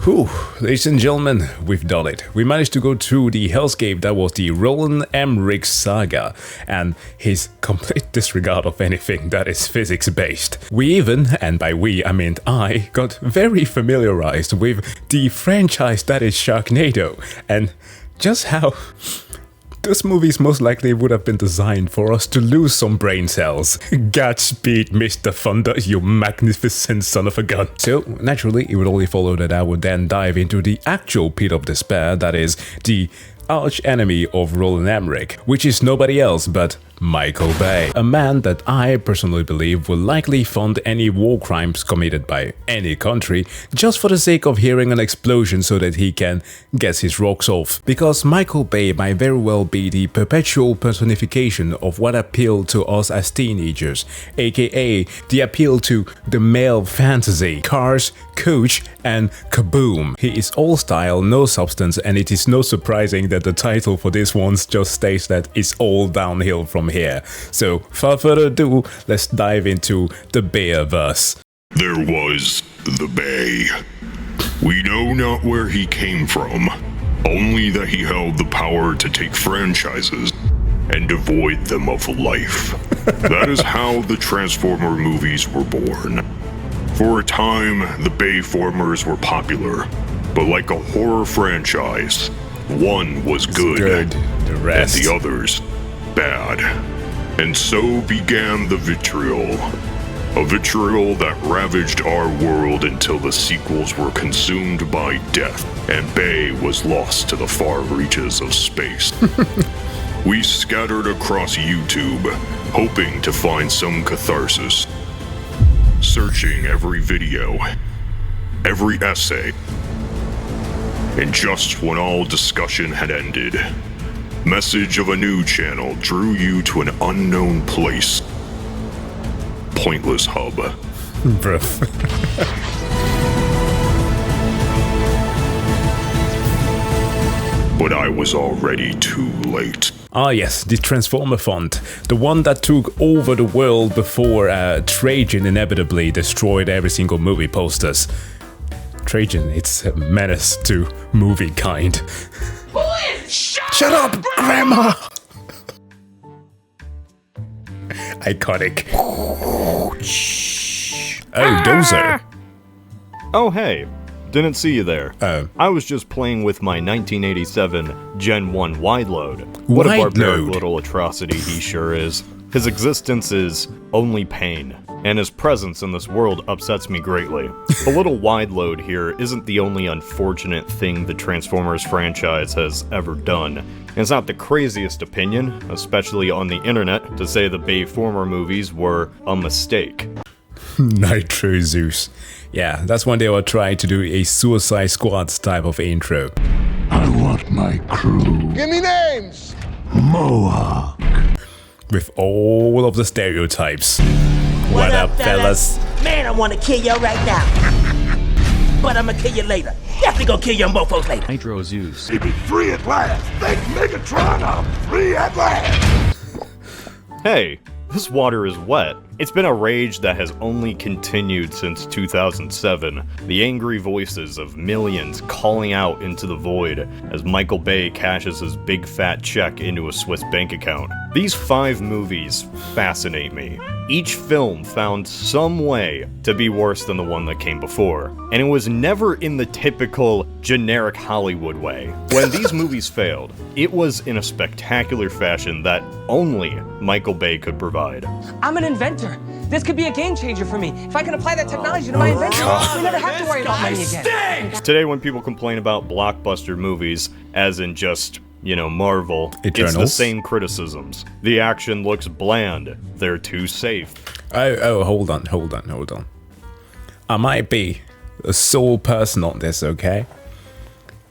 Whew, ladies and gentlemen, we've done it. We managed to go through the hellscape that was the Roland Emmerich saga and his complete disregard of anything that is physics-based. We even, and by we I mean I, got very familiarized with the franchise that is Sharknado and just how those movies most likely would have been designed for us to lose some brain cells. Godspeed, Mr. Thunder, you magnificent son of a gun. So, naturally, it would only follow that I would then dive into the actual pit of despair, that is, the arch enemy of Roland Emmerich, which is nobody else but Michael Bay, a man that I personally believe will likely fund any war crimes committed by any country just for the sake of hearing an explosion so that he can get his rocks off. Because Michael Bay might very well be the perpetual personification of what appealed to us as teenagers, aka the appeal to the male fantasy, cars, coach, and kaboom. He is all style, no substance, and it is no surprising that the title for this one just states that it's all downhill from here. So, without further ado, let's dive into the Bayverse. There was the Bay. We know not where he came from, only that he held the power to take franchises and devoid them of life. That is how the Transformer movies were born. For a time, the Bayformers were popular, but like a horror franchise, one was good, the rest, and the others bad. And so began the vitriol. A vitriol that ravaged our world until the sequels were consumed by death, and Bay was lost to the far reaches of space. We scattered across YouTube, hoping to find some catharsis. Searching every video, every essay. And just when all discussion had ended, message of a new channel drew you to an unknown place. Pointlesshub. Bruh. But I was already too late. Ah yes, the Transformer font, the one that took over the world before Trajan inevitably destroyed every single movie posters. Trajan, it's a menace to movie kind. Shut up, Grandma! Iconic. Oh, Dozer. Oh, hey. Didn't see you there. Oh. I was just playing with my 1987 Gen 1 wide load. What a barbaric little atrocity he sure is. His existence is only pain, and his presence in this world upsets me greatly. The little wide load here isn't the only unfortunate thing the Transformers franchise has ever done. And it's not the craziest opinion, especially on the internet, to say the Bayformer movies were a mistake. Nitro Zeus. Yeah, that's when they were trying to do a Suicide Squad type of intro. I want my crew. Give me names! Mohawk. With all of the stereotypes. What up, fellas? Man, I want to kill you right now. But I'm gonna kill you later. Definitely gonna kill you mofos later. Nitro Zeus. They be free at last. Thanks, Megatron. I'm free at last. Hey, this water is wet. It's been a rage that has only continued since 2007. The angry voices of millions calling out into the void as Michael Bay cashes his big fat check into a Swiss bank account. These 5 movies fascinate me. Each film found some way to be worse than the one that came before, and it was never in the typical generic Hollywood way. When these movies failed, it was in a spectacular fashion that only Michael Bay could provide. I'm an inventor. This could be a game changer for me. If I can apply that technology to my invention, we never have to worry about money again. Today, when people complain about blockbuster movies, as in just, Marvel, Eternals? It's the same criticisms. The action looks bland. They're too safe. Oh, hold on. I might be a sole person on this, okay?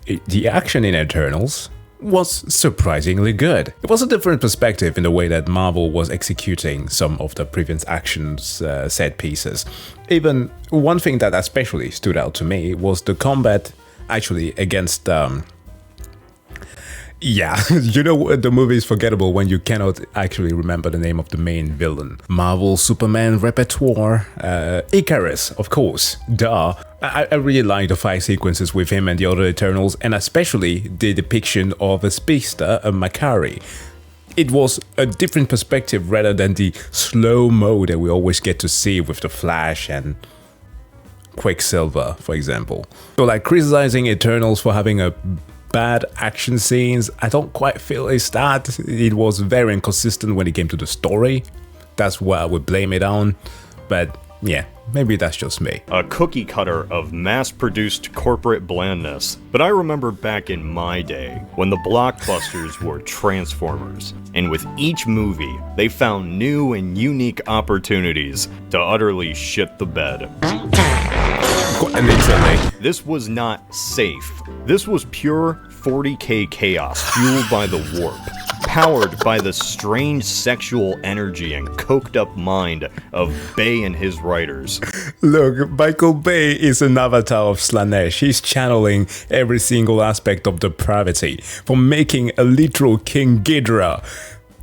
The action in Eternals was surprisingly good. It was a different perspective in the way that Marvel was executing some of the previous actions set pieces. Even one thing that especially stood out to me was the combat actually against Yeah, you know the movie is forgettable when you cannot actually remember the name of the main villain. Marvel Superman repertoire, Icarus, of course, duh. I really like the fight sequences with him and the other Eternals, and especially the depiction of a speedster, a Makari. It was a different perspective rather than the slow-mo that we always get to see with the Flash and Quicksilver, for example. So like criticizing Eternals for having a bad action scenes, I don't quite feel it's that. It was very inconsistent when it came to the story. That's what I would blame it on. But yeah, maybe that's just me. A cookie cutter of mass-produced corporate blandness. But I remember back in my day, when the blockbusters were Transformers, and with each movie, they found new and unique opportunities to utterly shit the bed. This was not safe. This was pure 40k chaos, fueled by the warp, powered by the strange sexual energy and coked up mind of Bay and his writers. Look, Michael Bay is an avatar of Slanesh. He's channeling every single aspect of depravity, from making a literal King Ghidorah.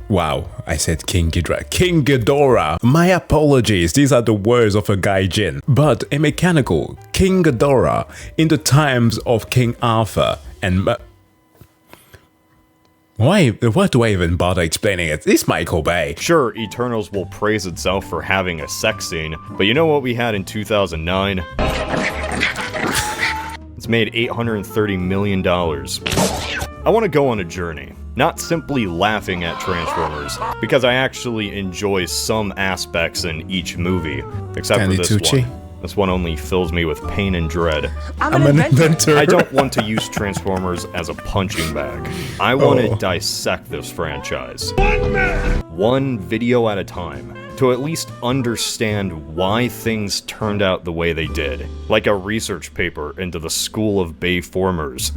Wow, I said King Ghidorah. King Ghidorah! My apologies, these are the words of a gaijin. But a mechanical King Ghidorah in the times of King Arthur and Why do I even bother explaining it? It's Michael Bay. Sure, Eternals will praise itself for having a sex scene, but you know what we had in 2009? It's made $830 million. I want to go on a journey, not simply laughing at Transformers, because I actually enjoy some aspects in each movie, except for this one. This one only fills me with pain and dread. I'm an inventor. I don't want to use Transformers as a punching bag. I want to dissect this franchise. One video at a time, to at least understand why things turned out the way they did. Like a research paper into the School of Bayformers.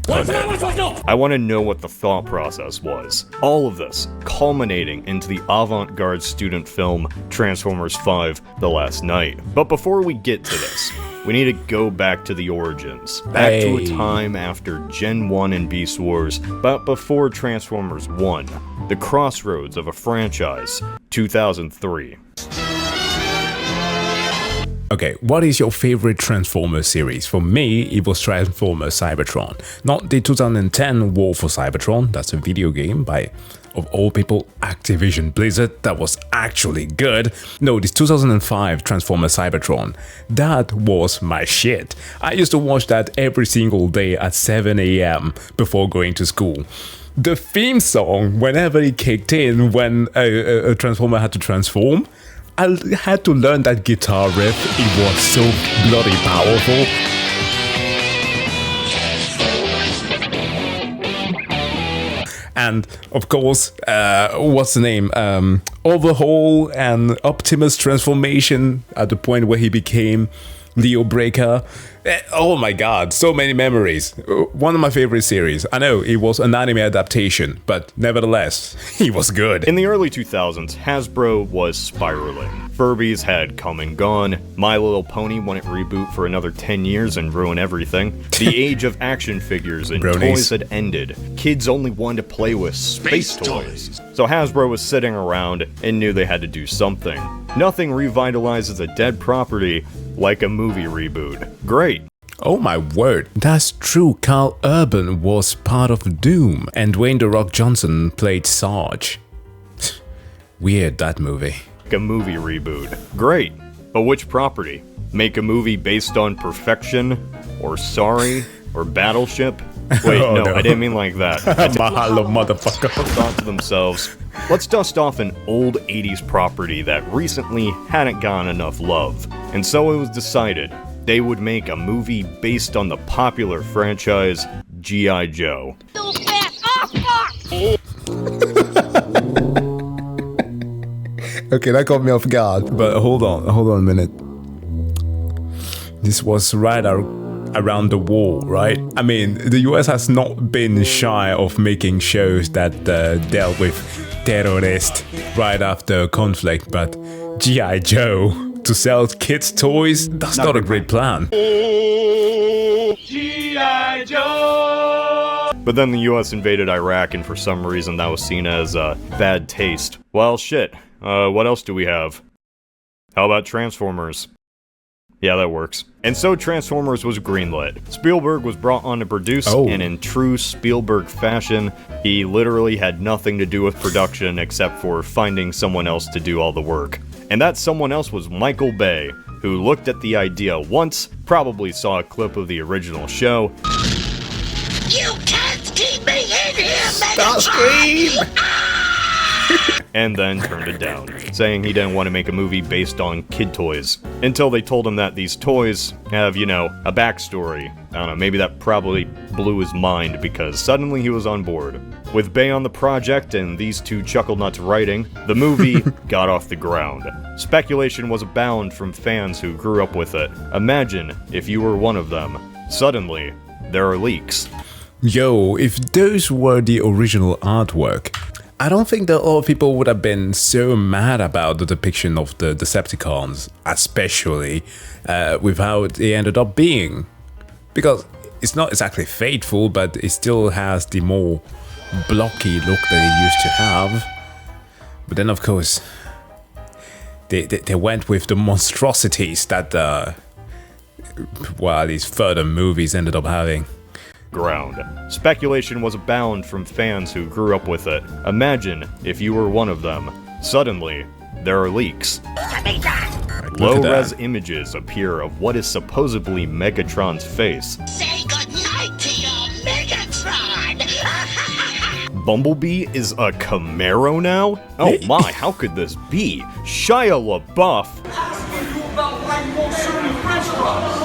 I want to know what the thought process was. All of this culminating into the avant-garde student film Transformers 5: The Last Night. But before we get to this, we need to go back to the origins. Back to a time after Gen 1 and Beast Wars, but before Transformers 1. The crossroads of a franchise, 2003. Okay, what is your favorite Transformers series? For me, it was Transformers Cybertron. Not the 2010 War for Cybertron, that's a video game by, of all people, Activision Blizzard, that was actually good. No, this 2005 Transformers Cybertron, that was my shit. I used to watch that every single day at 7 AM before going to school. The theme song, whenever it kicked in when a Transformer had to transform, I had to learn that guitar riff. It was so bloody powerful. And of course, what's the name? Overhaul and Optimus transformation at the point where he became Leo Breaker. Oh my god, so many memories. One of my favorite series. I know it was an anime adaptation, but nevertheless, he was good. In the early 2000s, Hasbro was spiraling. Furbies had come and gone. My Little Pony wouldn't reboot for another 10 years and ruin everything. The age of action figures and toys had ended. Kids only wanted to play with space toys. So Hasbro was sitting around and knew they had to do something. Nothing revitalizes a dead property like a movie reboot. Great. Oh my word, that's true. Carl Urban was part of Doom, and Dwayne "The Rock" Johnson played Sarge. Weird, that movie. A movie reboot. Great. But which property? Make a movie based on Perfection? Or Sorry? Or Battleship? Wait, no, I didn't mean like that. Mahalo, motherfucker. Thought to themselves, let's dust off an old 80s property that recently hadn't gotten enough love. And so it was decided they would make a movie based on the popular franchise G.I. Joe. Okay, that caught me off guard. But hold on a minute. This was right around the war, right? I mean, the US has not been shy of making shows that dealt with terrorists right after conflict, but G.I. Joe to sell kids' toys, that's not a great plan. G.I. Joe! But then the US invaded Iraq, and for some reason that was seen as bad taste. Well, shit. What else do we have? How about Transformers? Yeah, that works. And so Transformers was greenlit. Spielberg was brought on to produce, and in true Spielberg fashion, he literally had nothing to do with production except for finding someone else to do all the work. And that someone else was Michael Bay, who looked at the idea once, probably saw a clip of the original show. You can't keep me in here, Starscream! And then turned it down, saying he didn't want to make a movie based on kid toys. Until they told him that these toys have, you know, a backstory. I don't know, maybe that probably blew his mind because suddenly he was on board. With Bay on the project and these two chuckle nuts writing, the movie got off the ground. Speculation was abound from fans who grew up with it. Imagine if you were one of them. Suddenly, there are leaks. Yo, if those were the original artwork, I don't think that a lot of people would have been so mad about the depiction of the Decepticons, especially with how they ended up being. Because it's not exactly faithful, but it still has the more blocky look that it used to have. But then, of course, they went with the monstrosities that, well, these further movies ended up having. Ground. Speculation was abound from fans who grew up with it. Imagine if you were one of them. Suddenly, there are leaks. Low-res images appear of what is supposedly Megatron's face. Say goodnight to your Megatron! Bumblebee is a Camaro now? Oh my, how could this be? Shia LaBeouf?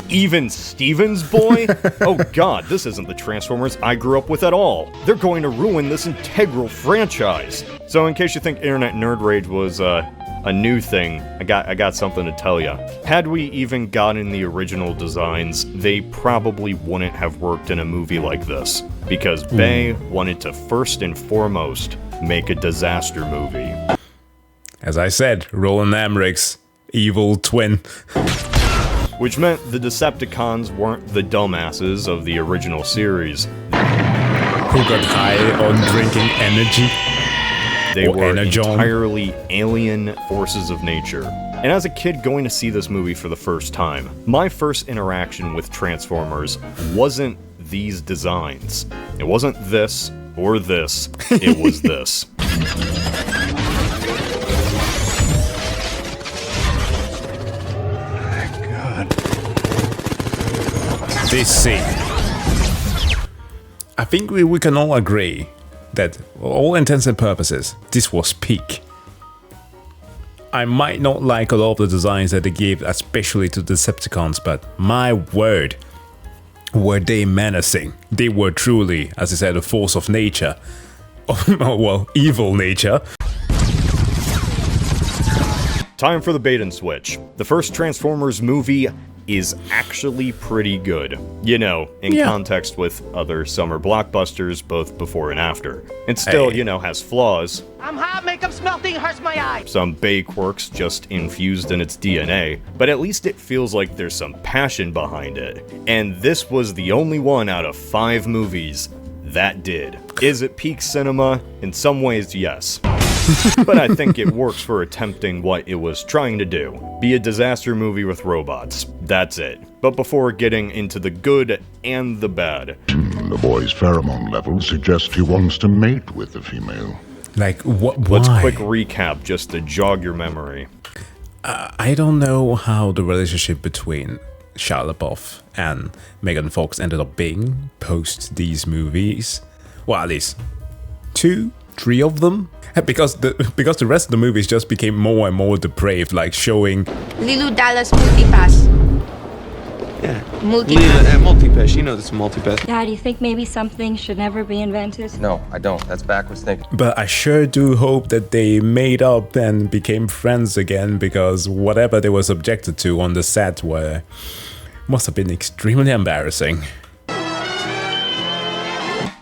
Even Steven's boy? Oh god, this isn't the Transformers I grew up with at all. They're going to ruin this integral franchise. So in case you think Internet Nerd Rage was a new thing, I got something to tell ya. Had we even gotten the original designs, they probably wouldn't have worked in a movie like this. Because Bay wanted to first and foremost make a disaster movie. As I said, Roland Emmerich's evil twin. Which meant the Decepticons weren't the dumbasses of the original series. Who got high on drinking energy? They were Energon. entirely alien forces of nature. And as a kid going to see this movie for the first time, my first interaction with Transformers wasn't these designs. It wasn't this or this, it was this. This scene. I think we can all agree that, for all intents and purposes, this was peak. I might not like a lot of the designs that they gave, especially to the Decepticons, but my word, were they menacing. They were truly, as I said, a force of nature. Well, evil nature. Time for the bait and switch. The first Transformers movie is actually pretty good. You know, in context with other summer blockbusters, both before and after. It still, you know, has flaws. I'm hot, makeup smelting, hurts my eyes. Some Bay quirks just infused in its DNA, but at least it feels like there's some passion behind it. And this was the only one out of 5 movies that did. Is it peak cinema? In some ways, yes. But I think it works for attempting what it was trying to do. Be a disaster movie with robots. That's it. But before getting into the good and the bad. The boy's pheromone levels suggest he wants to mate with the female. Like, what? Let's why? quick recap just to jog your memory. I don't know how the relationship between Shia LaBeouf and Megan Fox ended up being post these movies. Well, at least 2, 3 of them. Because the rest of the movies just became more and more depraved, like showing Lilu Dallas Multipass. Yeah. Multipass. Multipass. You know this is multipass. Dad, you think maybe something should never be invented? No, I don't. That's backwards thinking. But I sure do hope that they made up and became friends again, because whatever they were subjected to on the set must have been extremely embarrassing.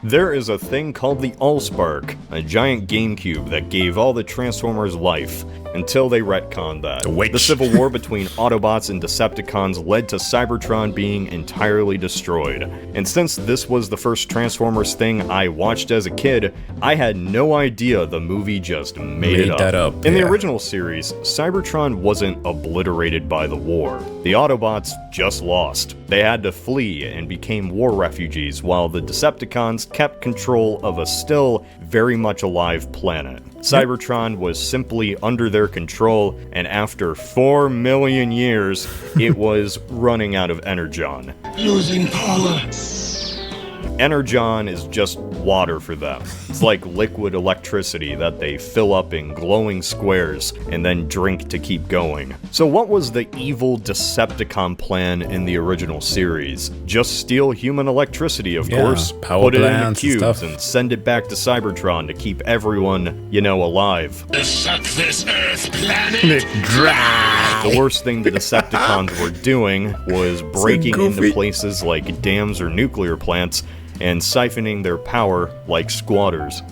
There is a thing called the Allspark, a giant GameCube that gave all the Transformers life, until they retconned that. Wait. The civil war between Autobots and Decepticons led to Cybertron being entirely destroyed. And since this was the first Transformers thing I watched as a kid, I had no idea the movie just made it up. In the original series, Cybertron wasn't obliterated by the war. The Autobots just lost. They had to flee and became war refugees, while the Decepticons kept control of a still very much alive planet. Cybertron was simply under their control, and after 4 million years, it was running out of energon. Losing power. Energon is just water for them. It's like liquid electricity that they fill up in glowing squares and then drink to keep going. So what was the evil Decepticon plan in the original series? Just steal human electricity, of course, put it in the cubes and send it back to Cybertron to keep everyone, alive. Suck this Earth planet dry! The worst thing the Decepticons were doing was breaking into places like dams or nuclear plants and siphoning their power like squatters.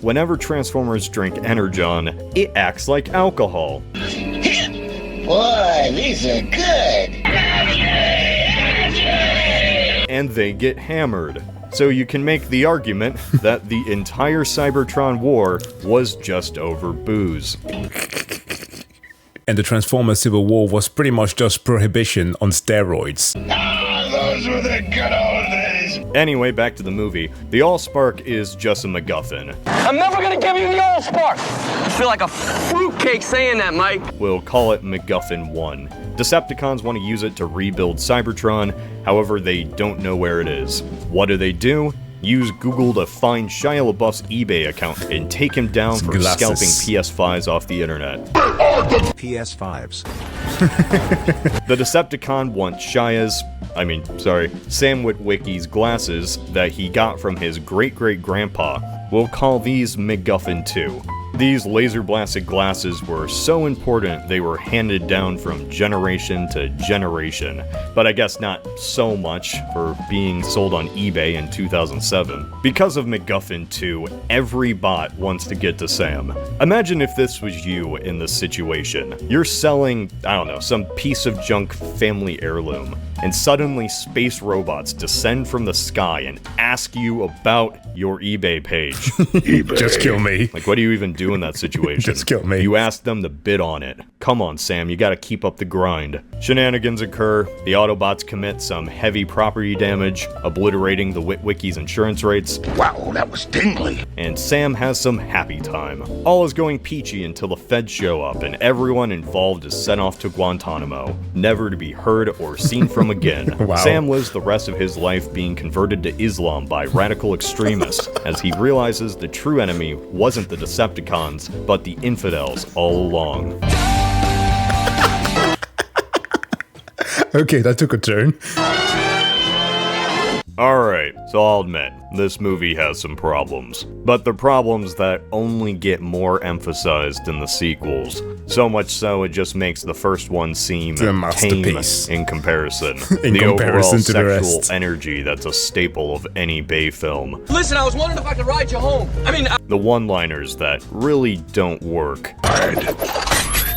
Whenever Transformers drink Energon, it acts like alcohol. Boy, these are good. And they get hammered. So you can make the argument that the entire Cybertron war was just over booze. And the Transformers Civil War was pretty much just prohibition on steroids. Those were the good old days. Anyway, back to the movie. The Allspark is just a MacGuffin. I'm never gonna give you the Allspark! I feel like a fruitcake saying that, Mike. We'll call it MacGuffin 1. Decepticons want to use it to rebuild Cybertron, however they don't know where it is. What do? Use Google to find Shia LaBeouf's eBay account and take him down for scalping PS5s off the internet. PS5s. The Decepticon wants Sam Witwicky's glasses that he got from his great-great-grandpa. We'll call these MacGuffin 2. These laser-blasted glasses were so important they were handed down from generation to generation, but I guess not so much for being sold on eBay in 2007. Because of MacGuffin 2, every bot wants to get to Sam. Imagine if this was you in this situation. You're selling, some piece of junk family heirloom, and suddenly space robots descend from the sky and ask you about your eBay page. eBay. Just kill me. Like, what do you even do in that situation? Just kill me. You ask them to bid on it. Come on, Sam, you gotta keep up the grind. Shenanigans occur, the Autobots commit some heavy property damage, obliterating the Witwicky's insurance rates. Wow, that was tingly. And Sam has some happy time. All is going peachy until the feds show up and everyone involved is sent off to Guantanamo, never to be heard or seen from again. Wow. Sam lives the rest of his life being converted to Islam by radical extremists as he realizes the true enemy wasn't the Decepticons, but the infidels all along. Okay, that took a turn. Alright, so I'll admit, this movie has some problems. But the problems that only get more emphasized in the sequels. So much so it just makes the first one seem tame in comparison. The overall sexual energy that's a staple of any Bay film. Listen, I was wondering if I could ride you home. The one-liners that really don't work.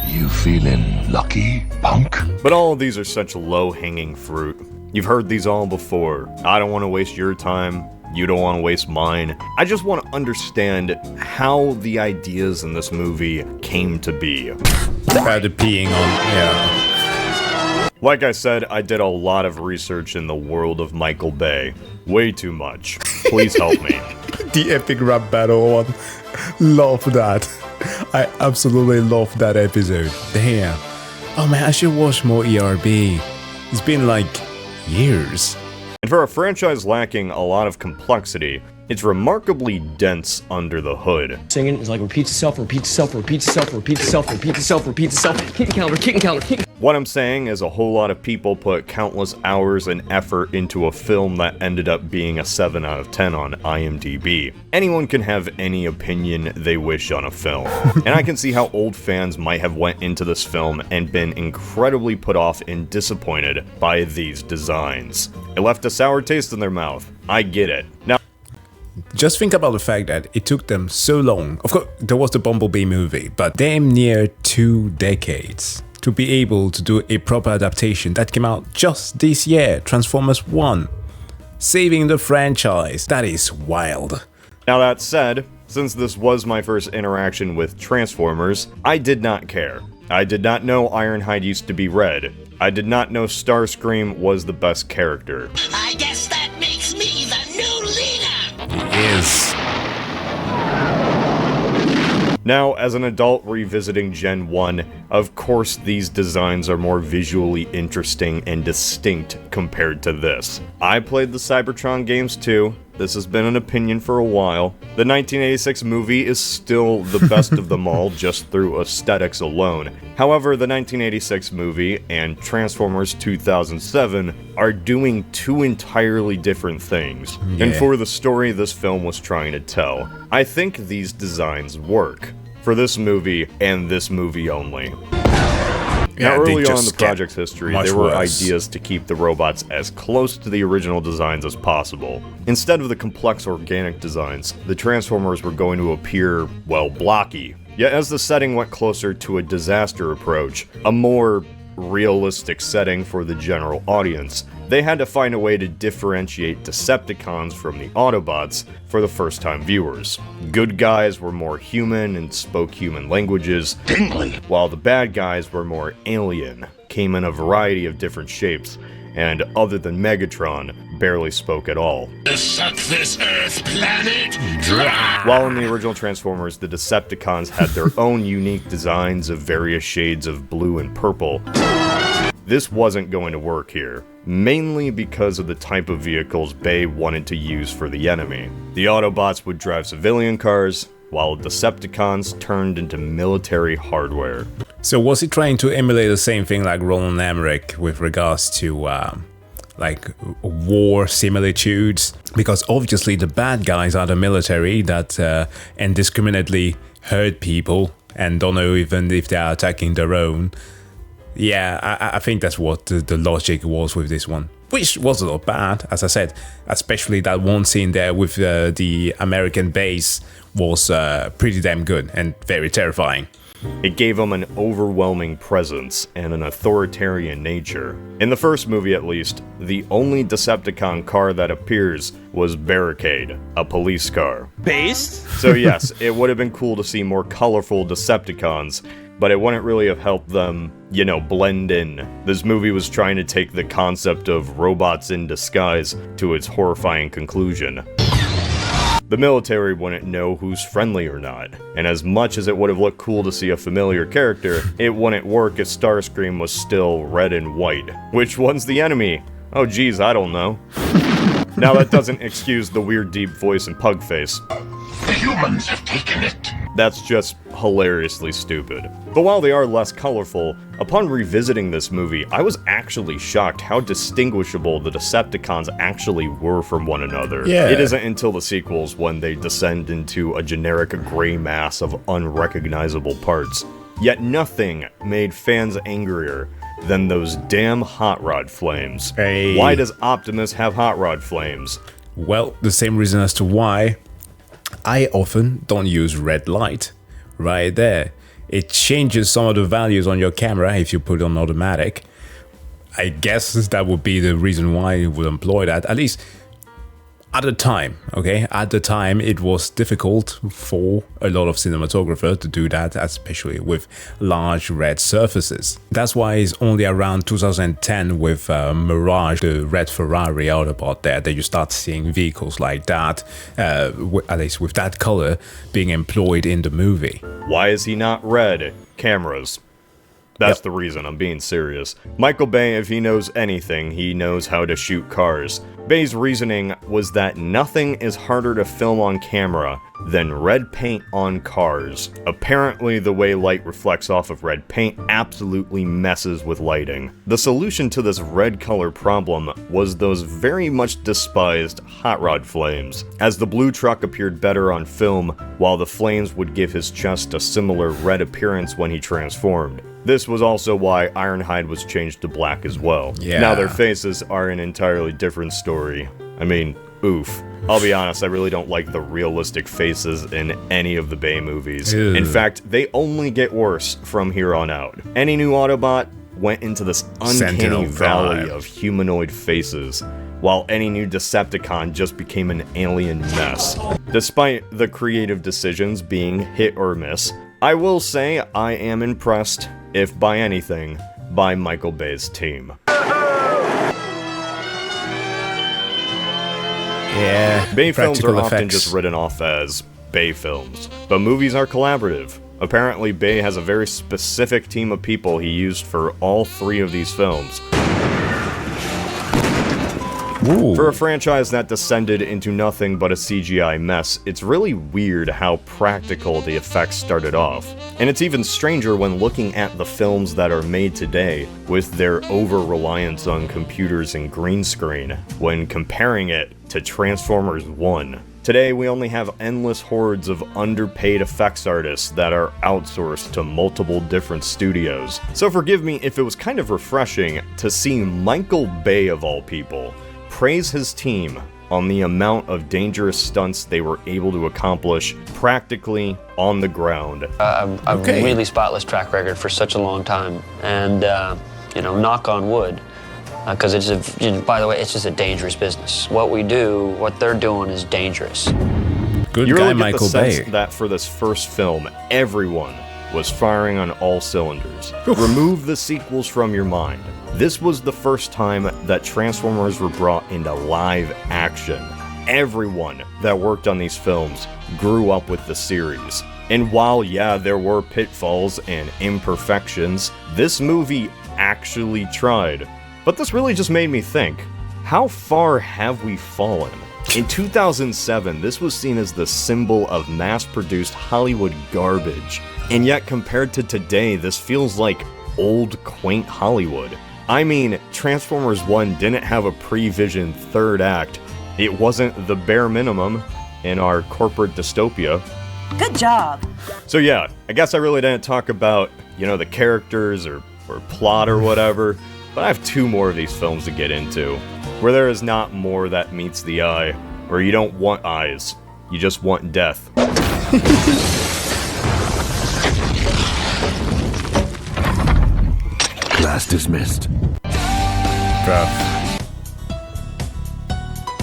You feeling lucky, punk? But all of these are such low-hanging fruit. You've heard these all before. I don't want to waste your time. You don't want to waste mine. I just want to understand how the ideas in this movie came to be. About the peeing on, Like I said, I did a lot of research in the world of Michael Bay. Way too much. Please help me. The epic rap battle one. Love that. I absolutely love that episode. Damn. Oh man, I should watch more ERB. It's been like years. And for a franchise lacking a lot of complexity, it's remarkably dense under the hood. Singing is like repeats itself, repeats itself, repeats itself, repeats itself, repeats itself, repeats itself. Kick and counter. What I'm saying is a whole lot of people put countless hours and effort into a film that ended up being a 7 out of 10 on IMDb. Anyone can have any opinion they wish on a film, and I can see how old fans might have went into this film and been incredibly put off and disappointed by these designs. It left a sour taste in their mouth. I get it. Now, Just think about the fact that it took them so long. Of course, there was the Bumblebee movie, but damn near 2 decades to be able to do a proper adaptation that came out just this year, Transformers 1. Saving the franchise. That is wild. Now that said, since this was my first interaction with Transformers, I did not care. I did not know Ironhide used to be red. I did not know Starscream was the best character. I guess that makes me the new leader! He is. Now, as an adult revisiting Gen 1, of course these designs are more visually interesting and distinct compared to this. I played the Cybertron games too. This has been an opinion for a while. The 1986 movie is still the best of them all just through aesthetics alone. However, the 1986 movie and Transformers 2007 are doing 2 entirely different things. Yeah. And for the story this film was trying to tell, I think these designs work. For this movie, and this movie only. Now, early on in the project's history, there were ideas to keep the robots as close to the original designs as possible. Instead of the complex organic designs, the Transformers were going to appear, well, blocky. Yet as the setting went closer to a disaster approach, a more realistic setting for the general audience, they had to find a way to differentiate Decepticons from the Autobots for the first-time viewers. Good guys were more human and spoke human languages, while the bad guys were more alien, came in a variety of different shapes, and other than Megatron, barely spoke at all. Suck this Earth planet! While in the original Transformers, the Decepticons had their own unique designs of various shades of blue and purple. This wasn't going to work here, mainly because of the type of vehicles Bay wanted to use for the enemy. The Autobots would drive civilian cars, while Decepticons turned into military hardware. So was he trying to emulate the same thing like Roland Emmerich with regards to like war similitudes? Because obviously the bad guys are the military that indiscriminately hurt people and don't know even if they are attacking their own. Yeah, I think that's what the logic was with this one. Which wasn't all bad, as I said. Especially that one scene there with the American base was pretty damn good and very terrifying. It gave them an overwhelming presence and an authoritarian nature. In the first movie at least, the only Decepticon car that appears was Barricade, a police car. Based? So yes, it would have been cool to see more colorful Decepticons, but it wouldn't really have helped them, you know, blend in. This movie was trying to take the concept of robots in disguise to its horrifying conclusion. The military wouldn't know who's friendly or not, and as much as it would have looked cool to see a familiar character, it wouldn't work if Starscream was still red and white. Which one's the enemy? Oh geez, I don't know. Now that doesn't excuse the weird deep voice and pug face. The humans have taken it. That's just hilariously stupid. But while they are less colorful, upon revisiting this movie, I was actually shocked how distinguishable the Decepticons actually were from one another. Yeah. It isn't until the sequels when they descend into a generic gray mass of unrecognizable parts. Yet nothing made fans angrier than those damn hot rod flames. Hey. Why does Optimus have hot rod flames? Well, the same reason as to why I often don't use red light. Right there. It changes some of the values on your camera if you put it on automatic. I guess that would be the reason why you would employ that. At least at the time, okay? At the time, it was difficult for a lot of cinematographers to do that, especially with large red surfaces. That's why it's only around 2010 with Mirage, the red Ferrari Autobot there, that you start seeing vehicles like that, at least with that color, being employed in the movie. Why is he not red? Cameras. That's the reason, I'm being serious. Michael Bay, if he knows anything, he knows how to shoot cars. Bay's reasoning was that nothing is harder to film on camera than red paint on cars. Apparently, the way light reflects off of red paint absolutely messes with lighting. The solution to this red color problem was those very much despised hot rod flames, as the blue truck appeared better on film, while the flames would give his chest a similar red appearance when he transformed. This was also why Ironhide was changed to black as well. Yeah. Now their faces are an entirely different story. I mean, oof. I'll be honest, I really don't like the realistic faces in any of the Bay movies. Ew. In fact, they only get worse from here on out. Any new Autobot went into this uncanny Sentinel valley Prime. of humanoid faces, while any new Decepticon just became an alien mess. Despite the creative decisions being hit or miss, I will say I am impressed, if by anything, by Michael Bay's team. Yeah, Bay films are practical often effects. just written off as Bay films, but movies are collaborative. Apparently, Bay has a very specific team of people he used for all 3 of these films. Ooh. For a franchise that descended into nothing but a CGI mess, it's really weird how practical the effects started off. And it's even stranger when looking at the films that are made today, with their over-reliance on computers and green screen, when comparing it to Transformers 1. Today, we only have endless hordes of underpaid effects artists that are outsourced to multiple different studios. So forgive me if it was kind of refreshing to see Michael Bay, of all people, praise his team on the amount of dangerous stunts they were able to accomplish practically on the ground. A really spotless track record for such a long time, and you know, knock on wood, because by the way, it's just a dangerous business. What we do, what they're doing, is dangerous. Good You guy, really get Michael the sense Bay. that for this first film, everyone was firing on all cylinders. Remove the sequels from your mind. This was the first time that Transformers were brought into live action. Everyone that worked on these films grew up with the series. And while, yeah, there were pitfalls and imperfections, this movie actually tried. But this really just made me think, how far have we fallen? In 2007, this was seen as the symbol of mass-produced Hollywood garbage. And yet, compared to today, this feels like old, quaint Hollywood. I mean, Transformers 1 didn't have a pre-visioned third act. It wasn't the bare minimum in our corporate dystopia. Good job. So yeah, I guess I really didn't talk about, you know, the characters or plot or whatever, but I have 2 more of these films to get into, where there is not more that meets the eye, where you don't want eyes, you just want death. Class dismissed. Bruh.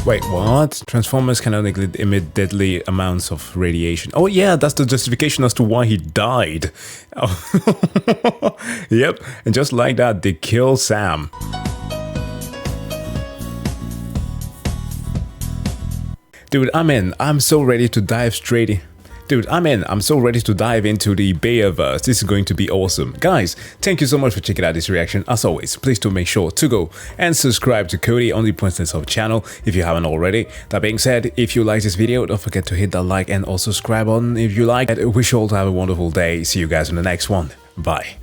Wait, what? Transformers can only emit deadly amounts of radiation. Oh yeah, that's the justification as to why he died. Oh. Yep, and just like that, they kill Sam. Dude, I'm in. I'm so ready to dive straight in. Dude, I'm in. I'm so ready to dive into the Bayverse. This is going to be awesome. Guys, thank you so much for checking out this reaction. As always, please do make sure to go and subscribe to Cody on the Pointlesshub channel if you haven't already. That being said, if you like this video, don't forget to hit that like and also subscribe on if you like. I wish you all to have a wonderful day. See you guys in the next one. Bye.